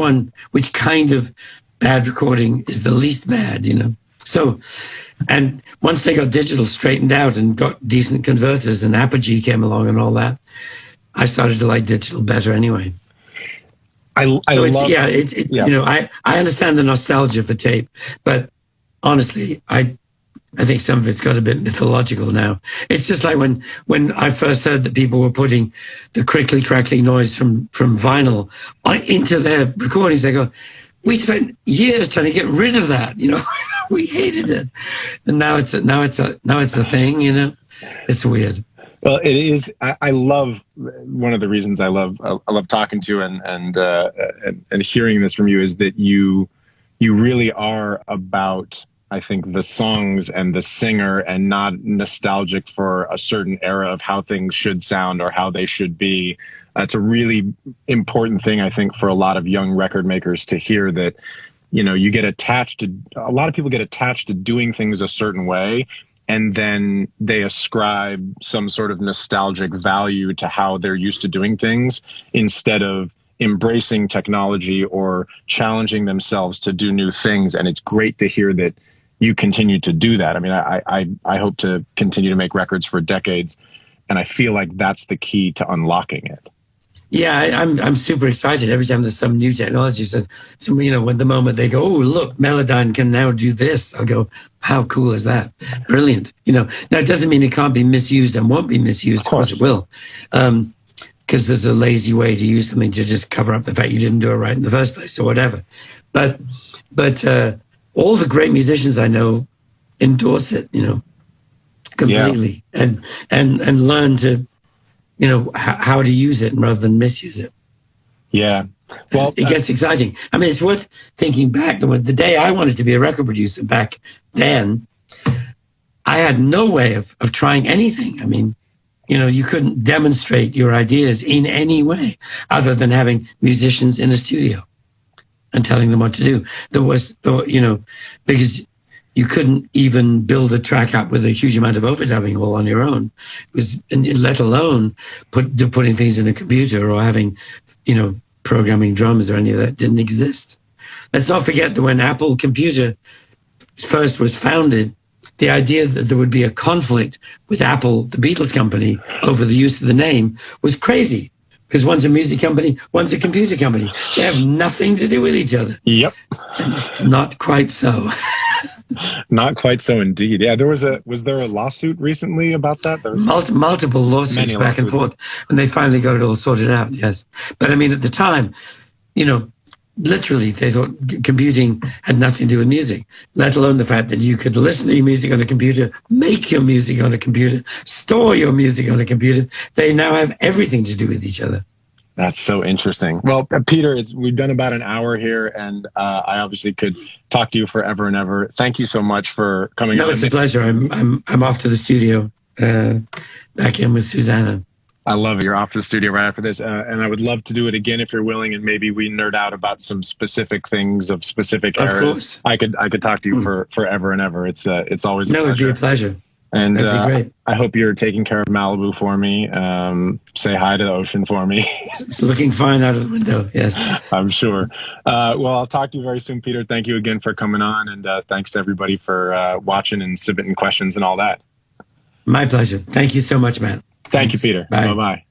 kind of bad recording is the least bad, So, and once they got digital straightened out and got decent converters and Apogee came along and all that, I started to like digital better anyway. I understand the nostalgia for tape, but honestly, I think some of it's got a bit mythological now. It's just like when I first heard that people were putting the crickly crackly noise from vinyl into their recordings. They go, we spent years trying to get rid of that. We hated it, and now it's a thing. It's weird. Well, it is. I love, one of the reasons I love talking to you and hearing this from you is that you really are about, I think, the songs and the singer, and not nostalgic for a certain era of how things should sound or how they should be. It's a really important thing, I think, for a lot of young record makers to hear, that, you get attached to, a lot of people get attached to doing things a certain way, and then they ascribe some sort of nostalgic value to how they're used to doing things, instead of embracing technology or challenging themselves to do new things. And it's great to hear that you continue to do that. I mean, I hope to continue to make records for decades, and I feel like that's the key to unlocking it. Yeah, I'm super excited every time there's some new technology. So when the moment they go, oh, look, Melodyne can now do this, I'll go, how cool is that? Brilliant. Now it doesn't mean it can't be misused and won't be misused. Of course it will. Because there's a lazy way to use something to just cover up the fact you didn't do it right in the first place or whatever. But all the great musicians I know endorse it, completely, yeah. and learn to, how to use it rather than misuse it. Yeah. Well, it gets exciting. I mean, it's worth thinking back. The day I wanted to be a record producer back then, I had no way of trying anything. I mean, you couldn't demonstrate your ideas in any way other than having musicians in a studio and telling them what to do. There was, because you couldn't even build a track up with a huge amount of overdubbing all on your own, let alone putting things in a computer or having, programming drums or any of that didn't exist. Let's not forget that when Apple Computer first was founded, the idea that there would be a conflict with Apple, the Beatles company, over the use of the name was crazy. Because one's a music company, one's a computer company. They have nothing to do with each other. Yep. Not quite so. Not quite so, indeed. Yeah, was there a lawsuit recently about that? There was multiple lawsuits back and forth, and they finally got it all sorted out. Yes, but I mean, at the time, literally, they thought computing had nothing to do with music. Let alone the fact that you could listen to your music on a computer, make your music on a computer, store your music on a computer. They now have everything to do with each other. That's so interesting. Well, Peter, we've done about an hour here, and I obviously could talk to you forever and ever. Thank you so much for coming. No, it's a pleasure. I'm off to the studio back in with Susanna. I love it. You're off to the studio right after this. And I would love to do it again if you're willing, and maybe we nerd out about some specific things of specific eras. Of course. I could talk to you for forever and ever. It's always a pleasure. No, it'd be a pleasure. And that'd be great. I hope you're taking care of Malibu for me. Say hi to the ocean for me. It's looking fine out of the window. Yes. I'm sure. Well, I'll talk to you very soon, Peter. Thank you again for coming on. And thanks to everybody for watching and submitting questions and all that. My pleasure. Thank you so much, Matt. Thank you, Peter. Bye. Bye-bye.